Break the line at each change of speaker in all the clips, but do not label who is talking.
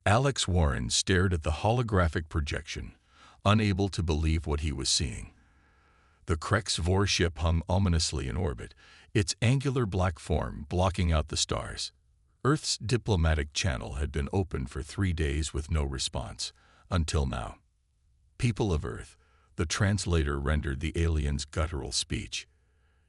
Alex Warren stared at the holographic projection, unable to believe what he was seeing. The Krex-Vor ship hung ominously in orbit, its angular black form blocking out the stars. Earth's diplomatic channel had been open for 3 days with no response, until now. "People of Earth," the translator rendered the alien's guttural speech.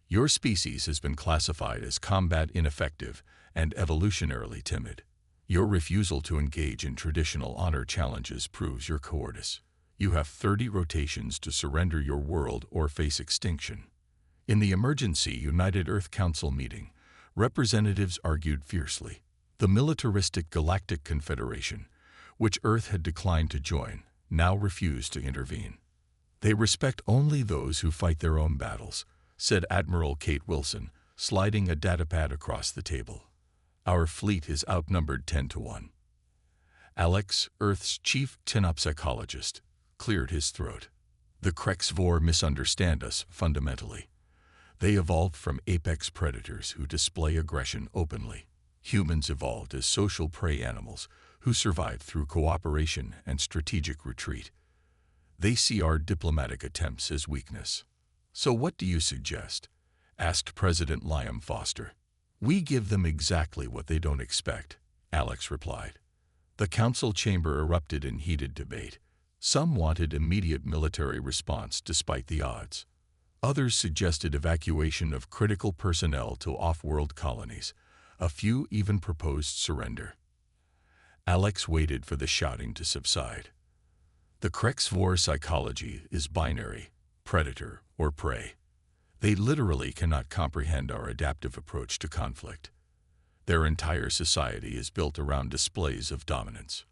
"Your species has been classified as combat ineffective and evolutionarily timid. Your refusal to engage in traditional honor challenges proves your cowardice. You have 30 rotations to surrender your world or face extinction." In the emergency United Earth Council meeting, representatives argued fiercely. The militaristic Galactic Confederation, which Earth had declined to join, now refused to intervene. "They respect only those who fight their own battles," said Admiral Kate Wilson, sliding a datapad across the table. "Our fleet is outnumbered 10 to 1. Alex, Earth's chief tenopsychologist, cleared his throat. "The Krex-Vor misunderstand us fundamentally. They evolved from apex predators who display aggression openly. Humans evolved as social prey animals who survive through cooperation and strategic retreat. They see our diplomatic attempts as weakness." "So what do you suggest?" asked President Liam Foster. "We give them exactly what they don't expect," Alex replied. The council chamber erupted in heated debate. Some wanted immediate military response despite the odds. Others suggested evacuation of critical personnel to off-world colonies. A few even proposed surrender. Alex waited for the shouting to subside. The Krex-Vor psychology is binary, predator or prey. They literally cannot comprehend our adaptive approach to conflict. Their entire society is built around displays of dominance.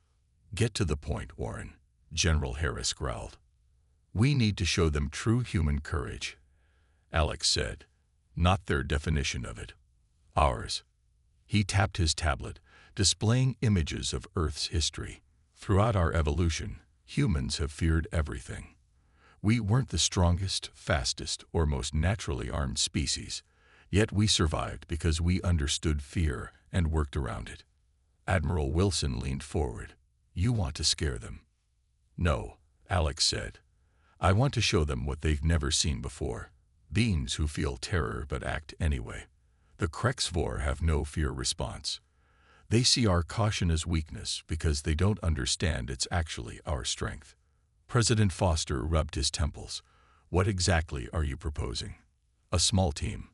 "Get to the point, Warren," General Harris growled. "We need to show them true human courage," Alex said. "Not their definition of it. Ours." He tapped his tablet, displaying images of Earth's history. "Throughout our evolution, humans have feared everything. We weren't the strongest, fastest, or most naturally armed species, yet we survived because we understood fear and worked around it." Admiral Wilson leaned forward. "You want to scare them." "No," Alex said. "I want to show them what they've never seen before. Beings who feel terror but act anyway. The Krex-Vor have no fear response. They see our caution as weakness because they don't understand it's actually our strength." President Foster rubbed his temples. "What exactly are you proposing?" "A small team.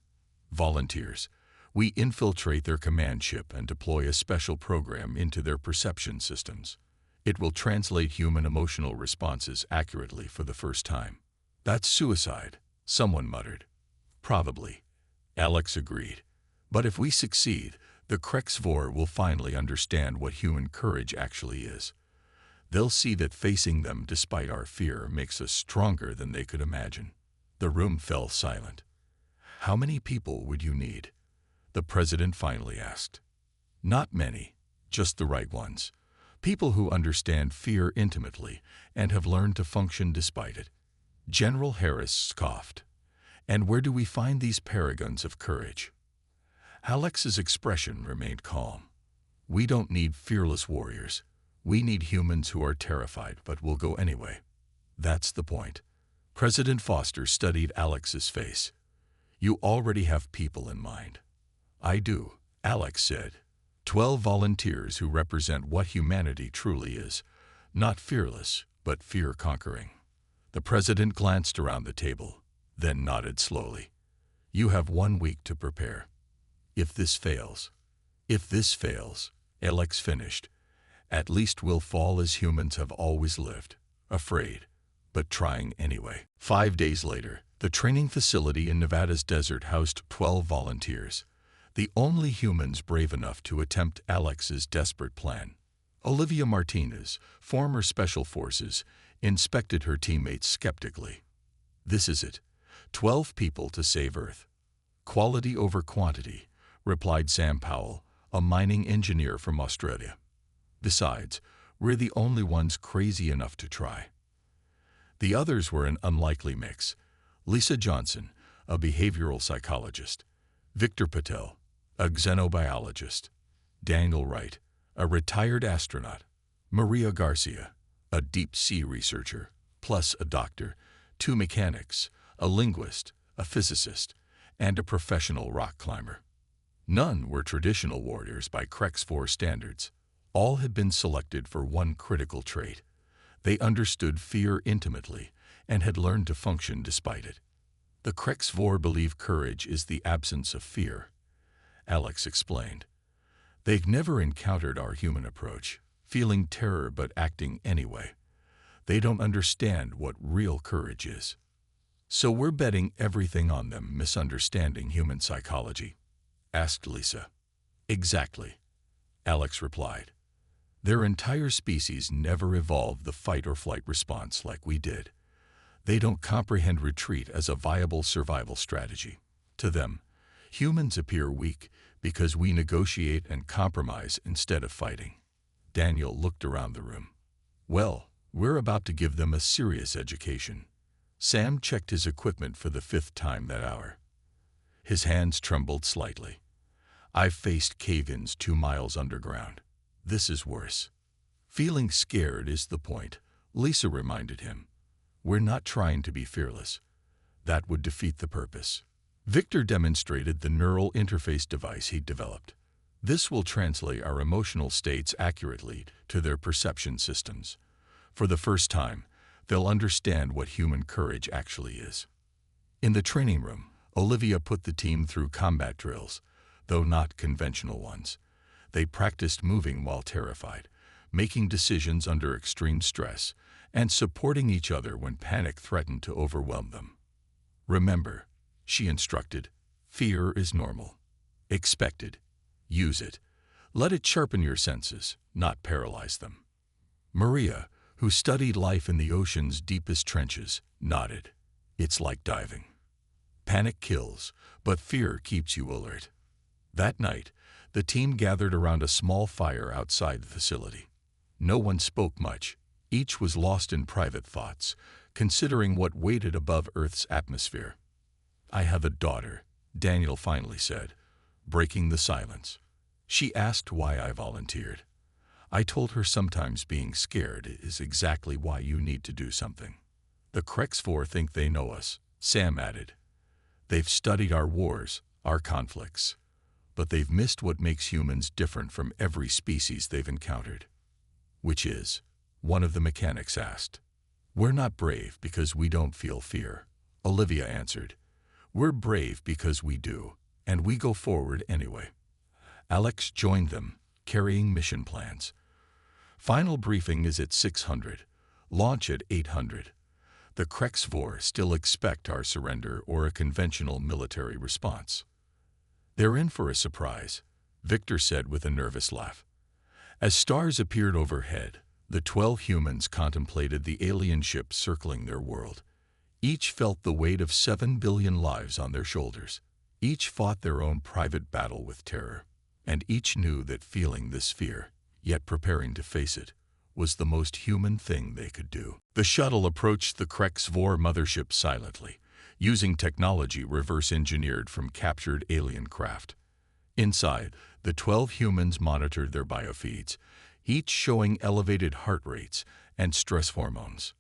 Volunteers. We infiltrate their command ship and deploy a special program into their perception systems. It will translate human emotional responses accurately for the first time." "That's suicide," someone muttered. "Probably," Alex agreed. "But if we succeed, the Krex-Vor will finally understand what human courage actually is. They'll see that facing them despite our fear makes us stronger than they could imagine." The room fell silent. "How many people would you need?" the president finally asked. "Not many, just the right ones. People who understand fear intimately and have learned to function despite it." General Harris scoffed. "And where do we find these paragons of courage?" Alex's expression remained calm. "We don't need fearless warriors. We need humans who are terrified but will go anyway. That's the point." President Foster studied Alex's face. "You already have people in mind." "I do," Alex said. 12 volunteers who represent what humanity truly is. Not fearless, but fear-conquering." The president glanced around the table, then nodded slowly. "You have 1 week to prepare. If this fails," Alex finished, "at least we'll fall as humans have always lived, afraid, but trying anyway." 5 days later, the training facility in Nevada's desert housed 12 volunteers, the only humans brave enough to attempt Alex's desperate plan. Olivia Martinez, former Special Forces, inspected her teammates skeptically. "This is it. 12 people to save Earth." "Quality over quantity," replied Sam Powell, a mining engineer from Australia. "Besides, we're the only ones crazy enough to try." The others were an unlikely mix. Lisa Johnson, a behavioral psychologist. Victor Patel, a xenobiologist. Daniel Wright, a retired astronaut. Maria Garcia, a deep-sea researcher, plus a doctor, 2 mechanics, a linguist, a physicist, and a professional rock climber. None were traditional warriors by Krex 4 standards. All had been selected for one critical trait. They understood fear intimately and had learned to function despite it. The Krex 4 believe courage is the absence of fear, Alex explained. They've never encountered our human approach, feeling terror but acting anyway. They don't understand what real courage is. So we're betting everything on them misunderstanding human psychology, asked Lisa. Exactly, Alex replied. Their entire species never evolved the fight-or-flight response like we did. They don't comprehend retreat as a viable survival strategy. To them, humans appear weak because we negotiate and compromise instead of fighting. Daniel looked around the room. Well, we're about to give them a serious education. Sam checked his equipment for the 5th time that hour. His hands trembled slightly. I've faced cave-ins 2 miles underground. This is worse. Feeling scared is the point, Lisa reminded him. We're not trying to be fearless. That would defeat the purpose. Victor demonstrated the neural interface device he'd developed. This will translate our emotional states accurately to their perception systems. For the first time, they'll understand what human courage actually is. In the training room, Olivia put the team through combat drills, though not conventional ones. They practiced moving while terrified, making decisions under extreme stress, and supporting each other when panic threatened to overwhelm them. Remember, she instructed, fear is normal. Expected. Use it. Let it sharpen your senses, not paralyze them. Maria, who studied life in the ocean's deepest trenches, nodded. It's like diving. Panic kills, but fear keeps you alert. That night, the team gathered around a small fire outside the facility. No one spoke much. Each was lost in private thoughts, considering what waited above Earth's atmosphere. I have a daughter, Daniel finally said, breaking the silence. She asked why I volunteered. I told her sometimes being scared is exactly why you need to do something. The Krex 4 think they know us, Sam added. They've studied our wars, our conflicts. But they've missed what makes humans different from every species they've encountered. Which is? One of the mechanics asked. We're not brave because we don't feel fear, Olivia answered. We're brave because we do, and we go forward anyway. Alex joined them, carrying mission plans. Final briefing is at 600, launch at 800. The Krex 4 still expect our surrender or a conventional military response. They're in for a surprise, Victor said with a nervous laugh. As stars appeared overhead, the 12 humans contemplated the alien ship circling their world. Each felt the weight of 7 billion lives on their shoulders. Each fought their own private battle with terror. And each knew that feeling this fear, yet preparing to face it, was the most human thing they could do. The shuttle approached the Krex 4 mothership silently, using technology reverse-engineered from captured alien craft. Inside, the 12 humans monitored their biofeeds, each showing elevated heart rates and stress hormones.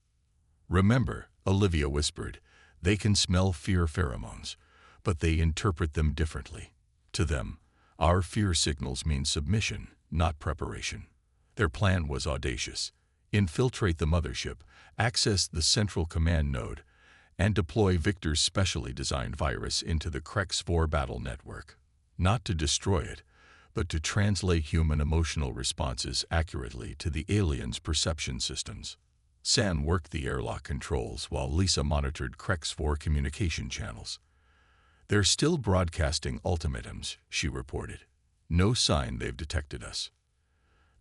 Remember, Olivia whispered, they can smell fear pheromones, but they interpret them differently. To them, our fear signals mean submission, not preparation. Their plan was audacious. Infiltrate the mothership, access the central command node, and deploy Victor's specially designed virus into the Krex 4 battle network. Not to destroy it, but to translate human emotional responses accurately to the aliens' perception systems. Sam worked the airlock controls while Lisa monitored Krex 4 communication channels. They're still broadcasting ultimatums, she reported. No sign they've detected us.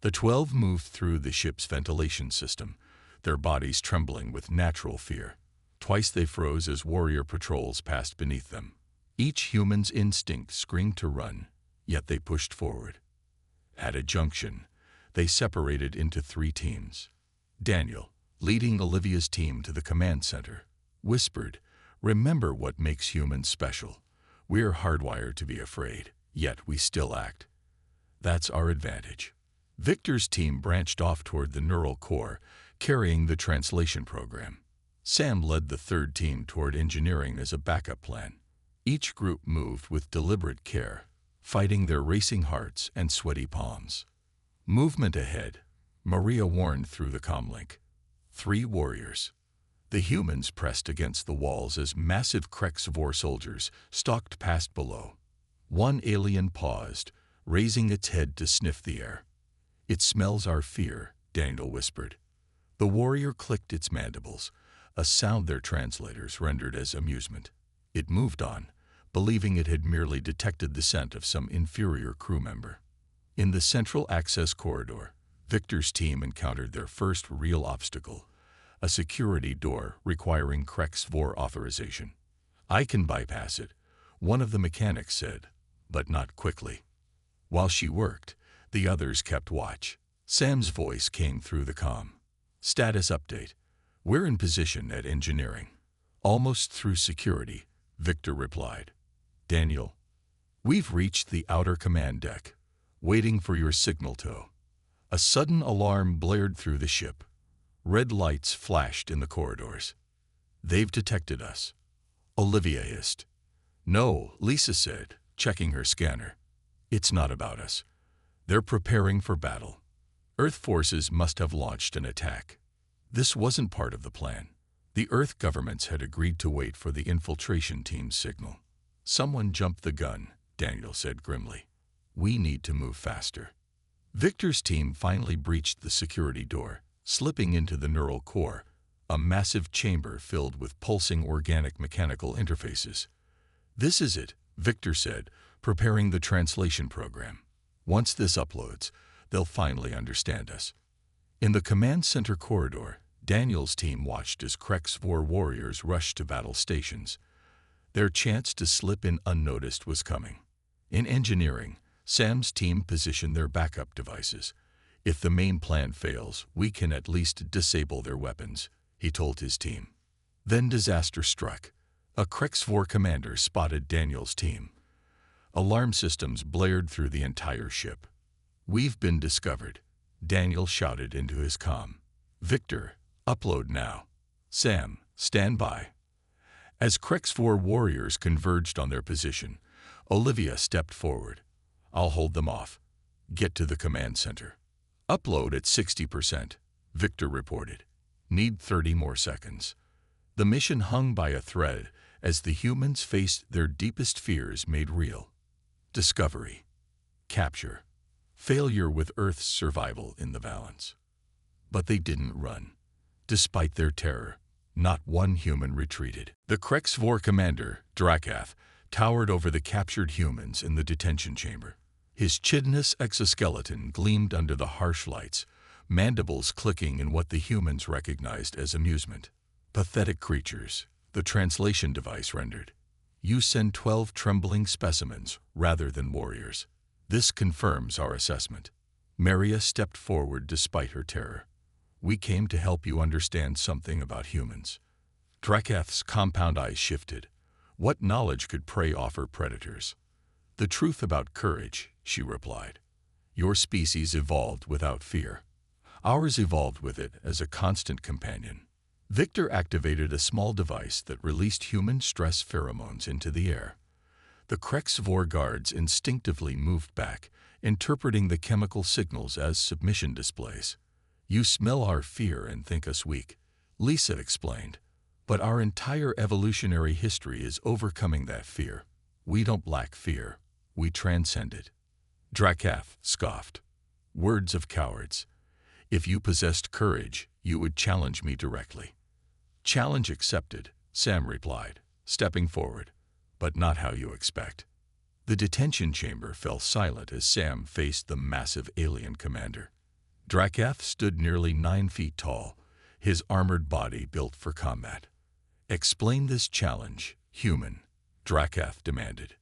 The 12 moved through the ship's ventilation system, their bodies trembling with natural fear. Twice they froze as warrior patrols passed beneath them. Each human's instinct screamed to run, yet they pushed forward. At a junction, they separated into 3 teams. Daniel, leading Olivia's team to the command center, whispered, "Remember what makes humans special. We're hardwired to be afraid, yet we still act. That's our advantage." Victor's team branched off toward the neural core, carrying the translation program. Sam led the third team toward engineering as a backup plan. Each group moved with deliberate care, fighting their racing hearts and sweaty palms. Movement ahead, Maria warned through the comlink. 3 warriors. The humans pressed against the walls as massive Krexvor soldiers stalked past below. One alien paused, raising its head to sniff the air. "It smells our fear," Daniel whispered. The warrior clicked its mandibles, a sound their translators rendered as amusement. It moved on, believing it had merely detected the scent of some inferior crew member. In the central access corridor, Victor's team encountered their first real obstacle, a security door requiring Krexvor authorization. "I can bypass it," one of the mechanics said, but not quickly. While she worked, the others kept watch. Sam's voice came through the comm. "Status update. We're in position at engineering." "Almost through security," Victor replied. "Daniel, we've reached the outer command deck, waiting for your signal tow." A sudden alarm blared through the ship. Red lights flashed in the corridors. "They've detected us," Olivia hissed. "No," Lisa said, checking her scanner. "It's not about us. They're preparing for battle. Earth forces must have launched an attack." This wasn't part of the plan. The Earth governments had agreed to wait for the infiltration team's signal. "Someone jumped the gun," Daniel said grimly. "We need to move faster." Victor's team finally breached the security door, slipping into the neural core, a massive chamber filled with pulsing organic mechanical interfaces. "This is it," Victor said, preparing the translation program. "Once this uploads, they'll finally understand us." In the command center corridor, Daniel's team watched as Krexvor warriors rushed to battle stations. Their chance to slip in unnoticed was coming. In engineering, Sam's team positioned their backup devices. "If the main plan fails, we can at least disable their weapons," he told his team. Then disaster struck. A Krexvor commander spotted Daniel's team. Alarm systems blared through the entire ship. "We've been discovered," Daniel shouted into his comm. "Victor, upload now. Sam, stand by." As Krexvor warriors converged on their position, Olivia stepped forward. "I'll hold them off. Get to the command center." "Upload at 60%, Victor reported. "Need 30 more seconds." The mission hung by a thread as the humans faced their deepest fears made real. Discovery, capture, failure with Earth's survival in the balance. But they didn't run. Despite their terror, not one human retreated. The Krexvor commander, Drakath, towered over the captured humans in the detention chamber. His chitinous exoskeleton gleamed under the harsh lights, mandibles clicking in what the humans recognized as amusement. "Pathetic creatures," the translation device rendered. "You send 12 trembling specimens rather than warriors. This confirms our assessment." Maria stepped forward despite her terror. "We came to help you understand something about humans." Drakath's compound eyes shifted. What knowledge could prey offer predators? "The truth about courage," she replied. "Your species evolved without fear. Ours evolved with it as a constant companion." Victor activated a small device that released human stress pheromones into the air. The Krexvor guards instinctively moved back, interpreting the chemical signals as submission displays. "You smell our fear and think us weak," Lisa explained. "But our entire evolutionary history is overcoming that fear. We don't lack fear. We transcend it." Drakath scoffed. "Words of cowards. If you possessed courage, you would challenge me directly." "Challenge accepted," Sam replied, stepping forward. "But not how you expect." The detention chamber fell silent as Sam faced the massive alien commander. Drakath stood nearly 9 feet tall, his armored body built for combat. "Explain this challenge, human," Drakath demanded.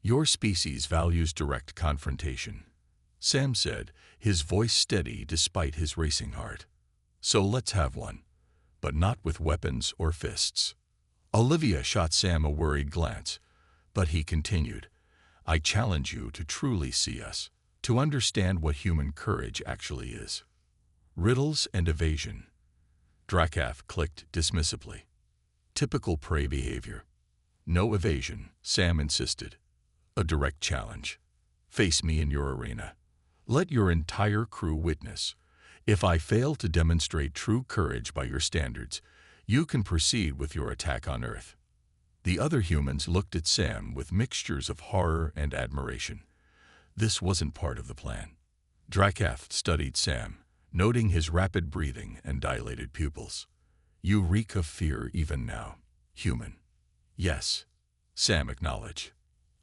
"Your species values direct confrontation," Sam said, his voice steady despite his racing heart. "So let's have one, but not with weapons or fists." Olivia shot Sam a worried glance, but he continued, "I challenge you to truly see us, to understand what human courage actually is. Riddles and evasion. Drakath clicked dismissively. Typical prey behavior. No evasion, Sam insisted. A direct challenge. Face me in your arena. Let your entire crew witness. If I fail to demonstrate true courage by your standards, you can proceed with your attack on Earth. The other humans looked at Sam with mixtures of horror and admiration. This wasn't part of the plan. Drakath studied Sam, noting his rapid breathing and dilated pupils. You reek of fear even now, human. Yes, Sam acknowledged.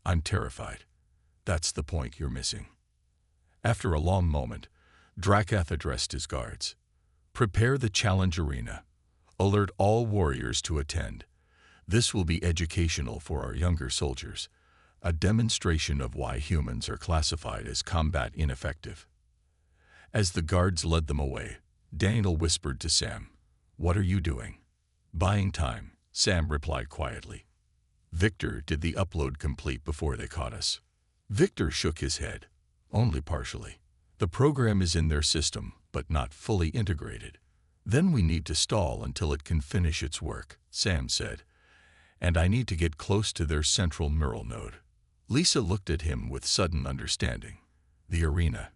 I'm terrified. That's the point you're missing. After a long moment, Drakath addressed his guards. Prepare the challenge arena. Alert all warriors to attend. This will be educational for our younger soldiers, a demonstration of why humans are classified as combat ineffective. As the guards led them away, Daniel whispered to Sam, "What are you doing?" "Buying time," Sam replied quietly. "Victor, did the upload complete before they caught us?" Victor shook his head. "Only partially. The program is in their system, but not fully integrated. Then we need to stall until it can finish its work," Sam said. "And I need to get close to their central neural node." Lisa looked at him with sudden understanding. "The arena.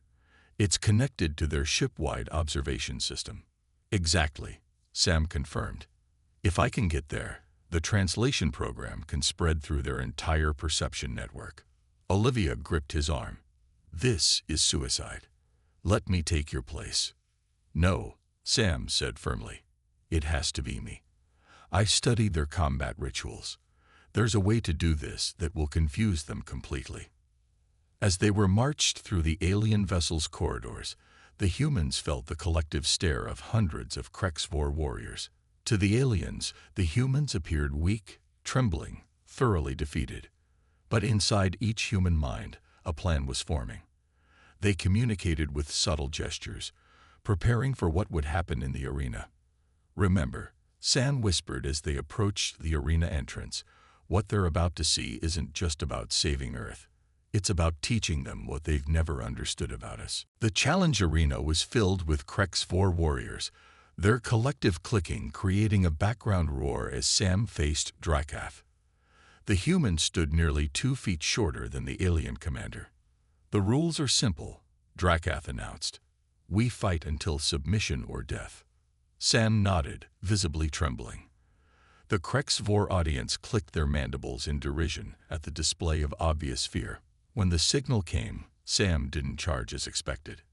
It's connected to their ship-wide observation system." "Exactly," Sam confirmed. "If I can get there, the translation program can spread through their entire perception network." Olivia gripped his arm. "This is suicide. Let me take your place." "No," Sam said firmly. "It has to be me. I studied their combat rituals. There's a way to do this that will confuse them completely." As they were marched through the alien vessel's corridors, the humans felt the collective stare of hundreds of Krexvor warriors. To the aliens, the humans appeared weak, trembling, thoroughly defeated. But inside each human mind, a plan was forming. They communicated with subtle gestures, preparing for what would happen in the arena. "Remember," Sam whispered as they approached the arena entrance, "what they're about to see isn't just about saving Earth. It's about teaching them what they've never understood about us." The challenge arena was filled with Krexvor warriors, their collective clicking creating a background roar as Sam faced Drakath. The human stood nearly 2 feet shorter than the alien commander. "The rules are simple," Drakath announced. "We fight until submission or death." Sam nodded, visibly trembling. The Krexvor audience clicked their mandibles in derision at the display of obvious fear. When the signal came, Sam didn't charge as expected.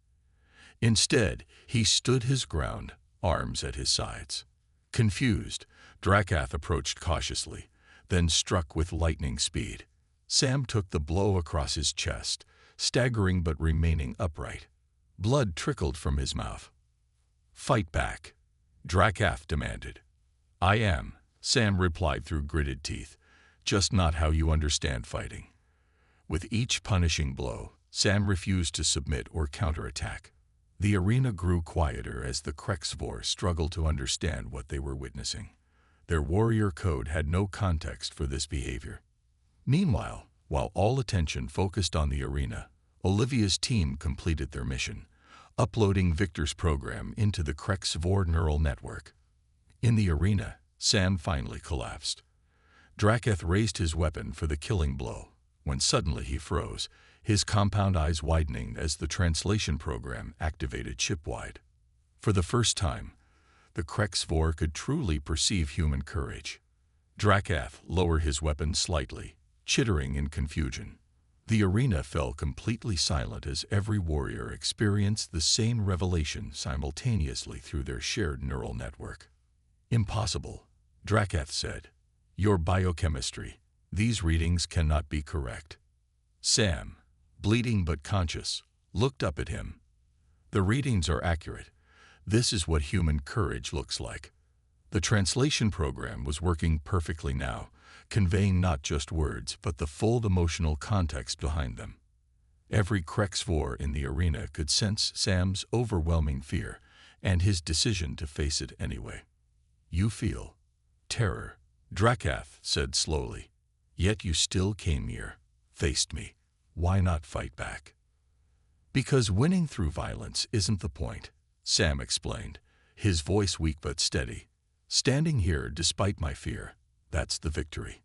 Instead, he stood his ground, arms at his sides. Confused, Drakath approached cautiously, then struck with lightning speed. Sam took the blow across his chest, staggering but remaining upright. Blood trickled from his mouth. "Fight back," Drakath demanded. "I am," Sam replied through gritted teeth, "just not how you understand fighting." With each punishing blow, Sam refused to submit or counterattack. The arena grew quieter as the Krexvor struggled to understand what they were witnessing. Their warrior code had no context for this behavior. Meanwhile, while all attention focused on the arena, Olivia's team completed their mission, uploading Victor's program into the Krexvor neural network. In the arena, Sam finally collapsed. Drakath raised his weapon for the killing blow, when suddenly he froze, his compound eyes widening as the translation program activated shipwide. For the first time, the Krexvor could truly perceive human courage. Drakath lowered his weapon slightly, chittering in confusion. The arena fell completely silent as every warrior experienced the same revelation simultaneously through their shared neural network. "Impossible," Drakath said. "Your biochemistry. These readings cannot be correct." Sam, bleeding but conscious, looked up at him. "The readings are accurate. This is what human courage looks like." The translation program was working perfectly now, conveying not just words, but the full emotional context behind them. Every Krexvor in the arena could sense Sam's overwhelming fear and his decision to face it anyway. "You feel terror," Drakath said slowly. "Yet you still came here, faced me. Why not fight back?" Because winning through violence isn't the point, Sam explained, his voice weak but steady. Standing here despite my fear, that's the victory.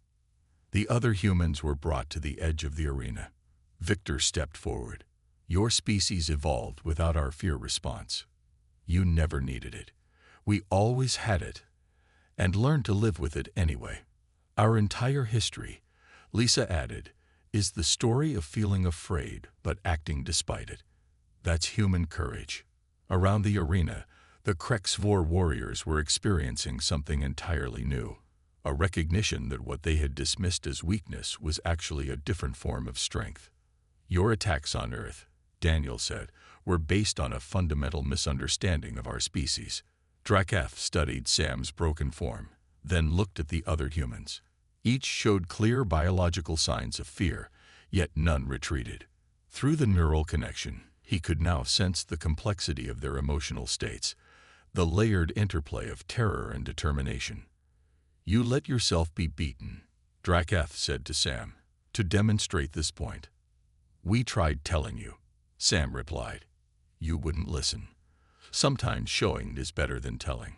The other humans were brought to the edge of the arena. Victor stepped forward. Your species evolved without our fear response. You never needed it. We always had it, and learned to live with it anyway. Our entire history, Lisa added, is the story of feeling afraid but acting despite it. That's human courage. Around the arena, the Krexvor warriors were experiencing something entirely new, a recognition that what they had dismissed as weakness was actually a different form of strength. Your attacks on Earth, Daniel said, were based on a fundamental misunderstanding of our species. Drakath studied Sam's broken form, then looked at the other humans. Each showed clear biological signs of fear, yet none retreated. Through the neural connection, he could now sense the complexity of their emotional states, the layered interplay of terror and determination. You let yourself be beaten, Drakath said to Sam, to demonstrate this point. We tried telling you, Sam replied. You wouldn't listen. Sometimes showing is better than telling.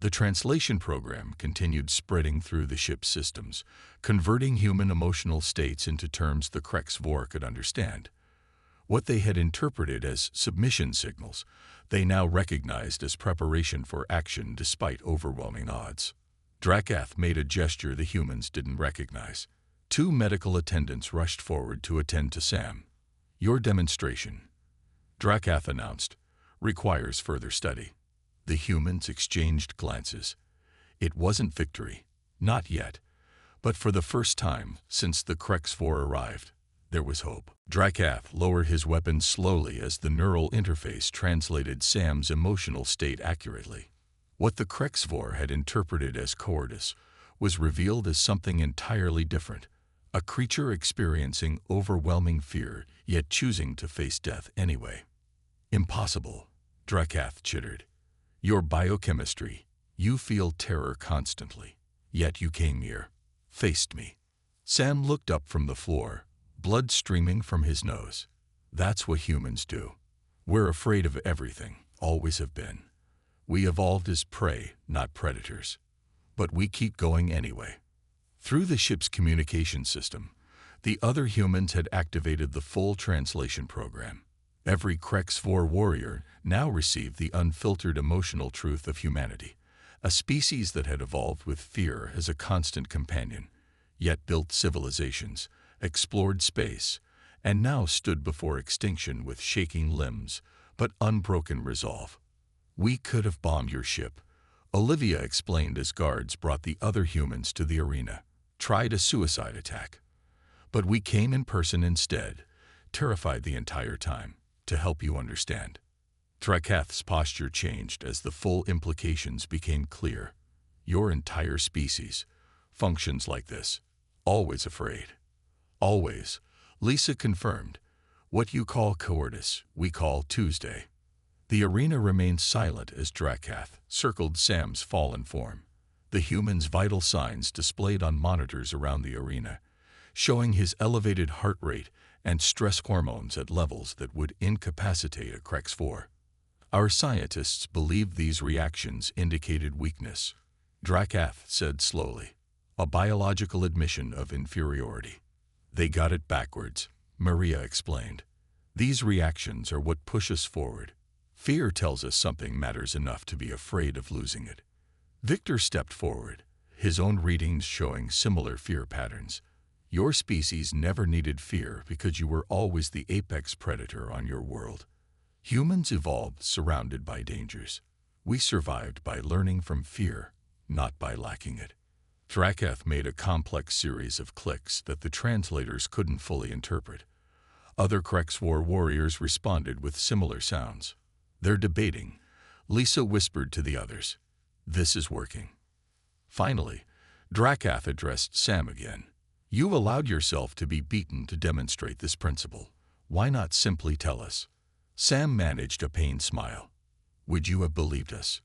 The translation program continued spreading through the ship's systems, converting human emotional states into terms the Krexvor could understand. What they had interpreted as submission signals, they now recognized as preparation for action despite overwhelming odds. Drakath made a gesture the humans didn't recognize. 2 medical attendants rushed forward to attend to Sam. Your demonstration, Drakath announced, requires further study. The humans exchanged glances. It wasn't victory, not yet, but for the first time since the Krexvor arrived, there was hope. Drakath lowered his weapon slowly as the neural interface translated Sam's emotional state accurately. What the Krexvor had interpreted as cowardice was revealed as something entirely different, a creature experiencing overwhelming fear yet choosing to face death anyway. Impossible, Drakath chittered. Your biochemistry, you feel terror constantly, yet you came here, faced me. Sam looked up from the floor, blood streaming from his nose. That's what humans do. We're afraid of everything, always have been. We evolved as prey, not predators. But we keep going anyway. Through the ship's communication system, the other humans had activated the full translation program. Every Krexvor warrior now received the unfiltered emotional truth of humanity, a species that had evolved with fear as a constant companion, yet built civilizations, explored space, and now stood before extinction with shaking limbs, but unbroken resolve. We could have bombed your ship, Olivia explained as guards brought the other humans to the arena, tried a suicide attack. But we came in person instead, terrified the entire time, to help you understand. Drakath's posture changed as the full implications became clear. Your entire species functions like this, always afraid. Always, Lisa confirmed. What you call cowardice, we call Tuesday. The arena remained silent as Drakath circled Sam's fallen form, the human's vital signs displayed on monitors around the arena, showing his elevated heart rate and stress hormones at levels that would incapacitate a Krexvor. Our scientists believed these reactions indicated weakness, Drakath said slowly, a biological admission of inferiority. They got it backwards, Maria explained. These reactions are what push us forward. Fear tells us something matters enough to be afraid of losing it. Victor stepped forward, his own readings showing similar fear patterns. Your species never needed fear because you were always the apex predator on your world. Humans evolved surrounded by dangers. We survived by learning from fear, not by lacking it. Drakath made a complex series of clicks that the translators couldn't fully interpret. Other Krexvor warriors responded with similar sounds. They're debating. Lisa whispered to the others. This is working. Finally, Drakath addressed Sam again. You allowed yourself to be beaten to demonstrate this principle. Why not simply tell us? Sam managed a pained smile. Would you have believed us?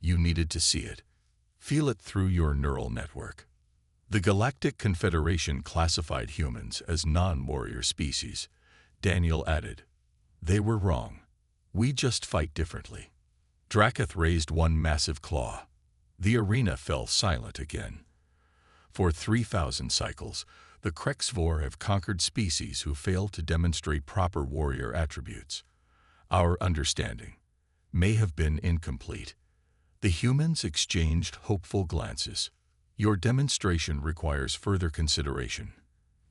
You needed to see it. Feel it through your neural network. The Galactic Confederation classified humans as non-warrior species, Daniel added. They were wrong. We just fight differently. Drakath raised one massive claw. The arena fell silent again. For 3,000 cycles, the Krexvor have conquered species who fail to demonstrate proper warrior attributes. Our understanding may have been incomplete. The humans exchanged hopeful glances. Your demonstration requires further consideration,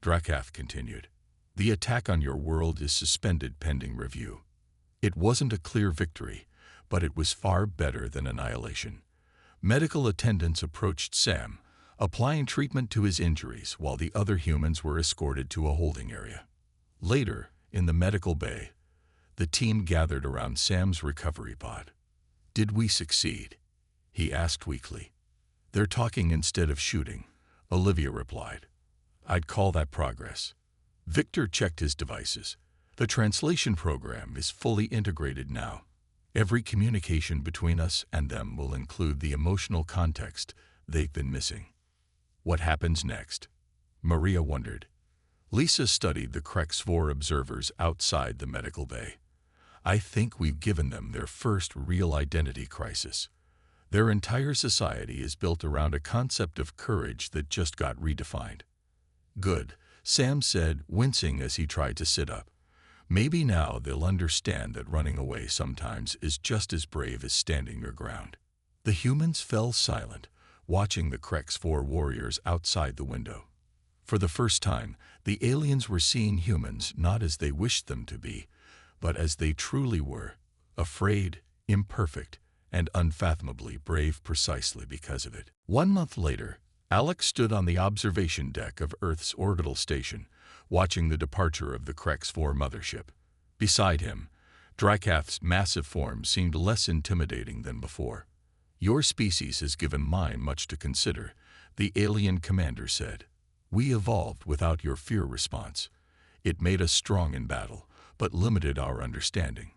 Drakath continued. The attack on your world is suspended pending review. It wasn't a clear victory, but it was far better than annihilation. Medical attendants approached Sam, applying treatment to his injuries while the other humans were escorted to a holding area. Later, in the medical bay, the team gathered around Sam's recovery pod. Did we succeed? He asked weakly. They're talking instead of shooting, Olivia replied. I'd call that progress. Victor checked his devices. The translation program is fully integrated now. Every communication between us and them will include the emotional context they've been missing. What happens next? Maria wondered. Lisa studied the Krexvor observers outside the medical bay. I think we've given them their first real identity crisis. Their entire society is built around a concept of courage that just got redefined. Good, Sam said, wincing as he tried to sit up. Maybe now they'll understand that running away sometimes is just as brave as standing your ground. The humans fell silent, watching the Krexvor warriors outside the window. For the first time, the aliens were seeing humans not as they wished them to be, but as they truly were, afraid, imperfect, and unfathomably brave precisely because of it. 1 month later, Alex stood on the observation deck of Earth's orbital station, watching the departure of the Krexvor mothership. Beside him, Drakath's massive form seemed less intimidating than before. Your species has given mine much to consider, the alien commander said. We evolved without your fear response. It made us strong in battle, but limited our understanding.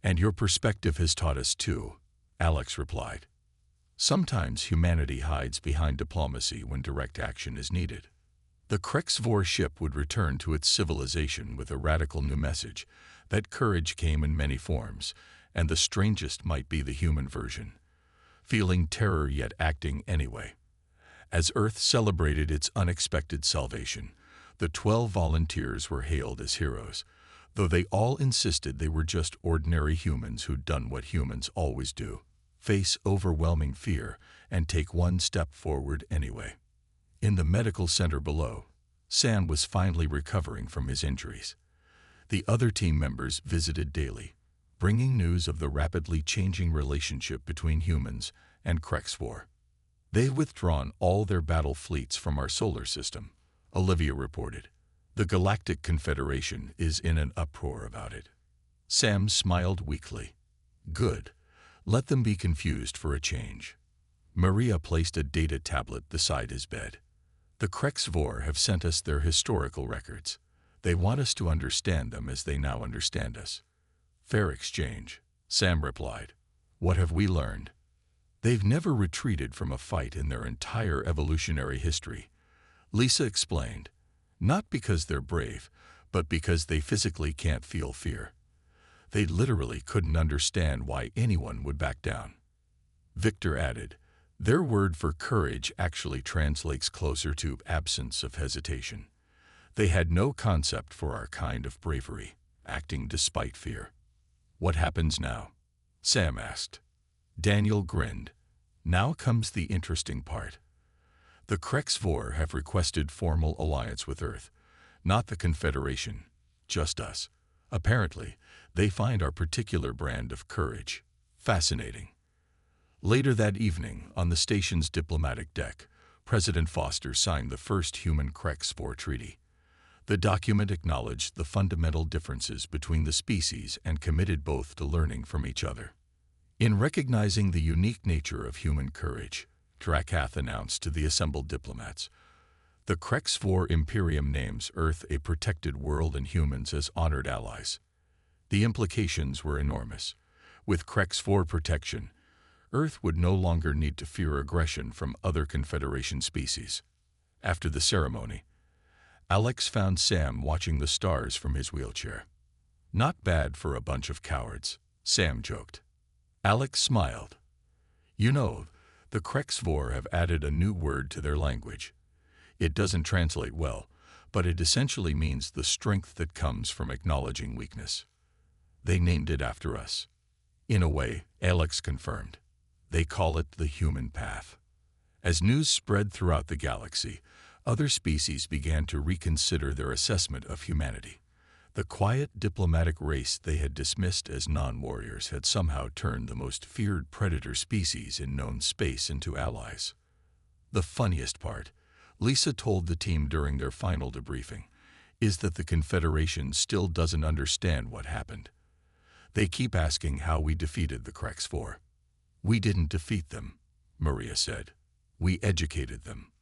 And your perspective has taught us too, Alex replied. Sometimes humanity hides behind diplomacy when direct action is needed. The Krexvor ship would return to its civilization with a radical new message, that courage came in many forms, and the strangest might be the human version. Feeling terror yet acting anyway. As Earth celebrated its unexpected salvation, the 12 volunteers were hailed as heroes, though they all insisted they were just ordinary humans who'd done what humans always do, face overwhelming fear and take one step forward anyway. In the medical center below, Sam was finally recovering from his injuries. The other team members visited daily, bringing news of the rapidly changing relationship between humans and Krexvor. They've withdrawn all their battle fleets from our solar system, Olivia reported. The Galactic Confederation is in an uproar about it. Sam smiled weakly. Good. Let them be confused for a change. Maria placed a data tablet beside his bed. The Krexvor have sent us their historical records. They want us to understand them as they now understand us. Fair exchange, Sam replied. What have we learned? They've never retreated from a fight in their entire evolutionary history. Lisa explained, not because they're brave, but because they physically can't feel fear. They literally couldn't understand why anyone would back down. Victor added, their word for courage actually translates closer to absence of hesitation. They had no concept for our kind of bravery, acting despite fear. What happens now? Sam asked. Daniel grinned. Now comes the interesting part. The Krexvor have requested formal alliance with Earth, not the Confederation, just us. Apparently, they find our particular brand of courage fascinating. Later that evening, on the station's diplomatic deck, President Foster signed the first human Krexvor treaty. The document acknowledged the fundamental differences between the species and committed both to learning from each other. In recognizing the unique nature of human courage, Drakath announced to the assembled diplomats, the Krexvor Imperium names Earth a protected world and humans as honored allies. The implications were enormous. With Krexvor protection, Earth would no longer need to fear aggression from other Confederation species. After the ceremony, Alex found Sam watching the stars from his wheelchair. Not bad for a bunch of cowards, Sam joked. Alex smiled. You know, the Krexvor have added a new word to their language. It doesn't translate well, but it essentially means the strength that comes from acknowledging weakness. They named it after us. In a way, Alex confirmed. They call it the human path. As news spread throughout the galaxy, other species began to reconsider their assessment of humanity. The quiet, diplomatic race they had dismissed as non-warriors had somehow turned the most feared predator species in known space into allies. The funniest part, Lisa told the team during their final debriefing, is that the Confederation still doesn't understand what happened. They keep asking how we defeated the Krexvor. We didn't defeat them, Maria said. We educated them.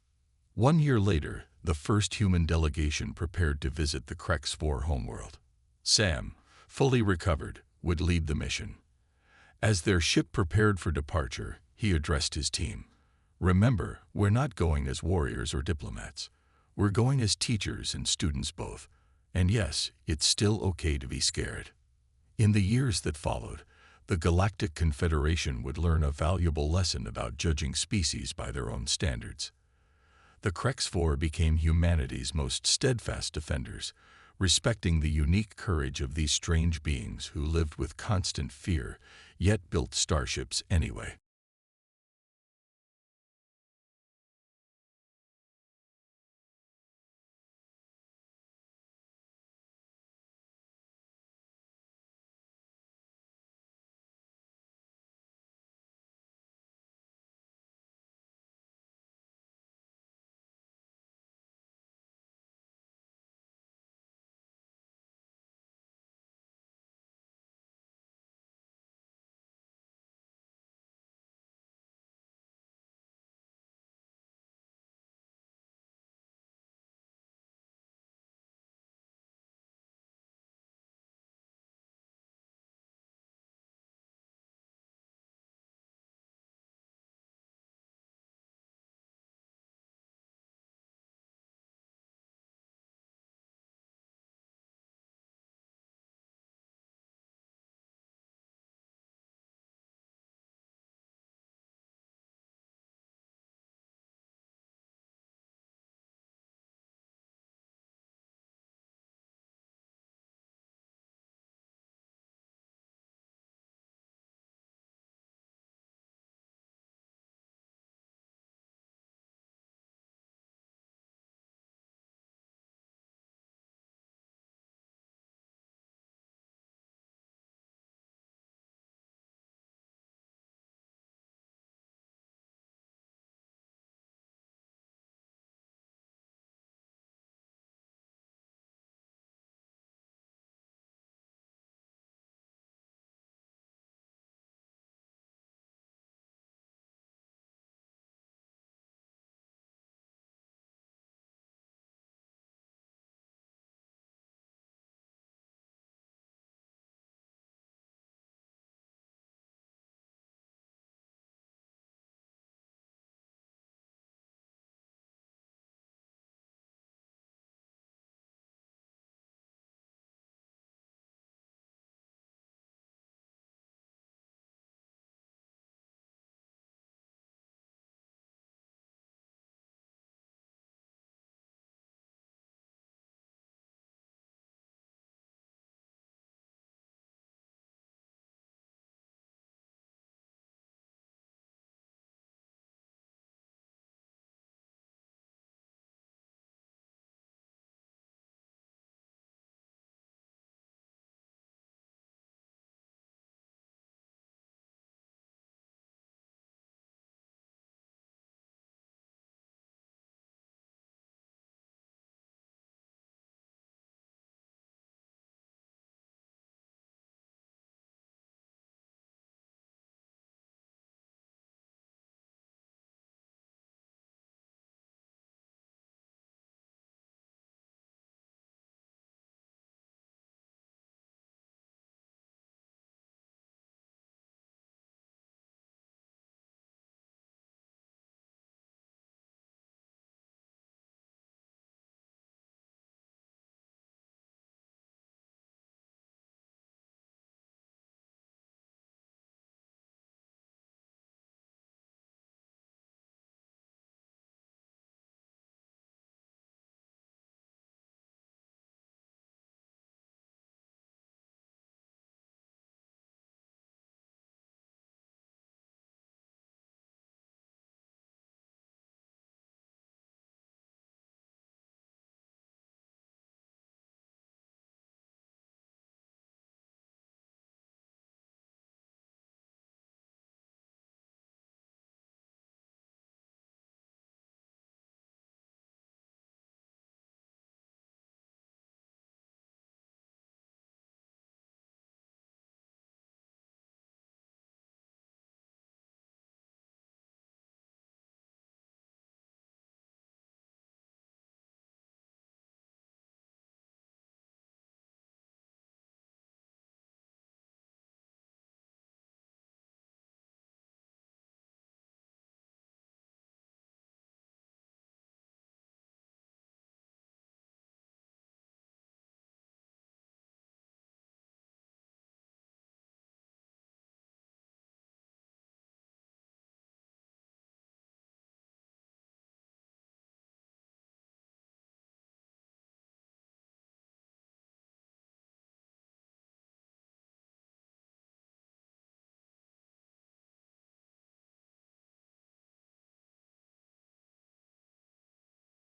1 year later, the first human delegation prepared to visit the Krexvor homeworld. Sam, fully recovered, would lead the mission. As their ship prepared for departure, he addressed his team. Remember, we're not going as warriors or diplomats. We're going as teachers and students both. And yes, it's still okay to be scared. In the years that followed, the Galactic Confederation would learn a valuable lesson about judging species by their own standards. The Krexvor became humanity's most steadfast defenders, respecting the unique courage of these strange beings who lived with constant fear, yet built starships anyway.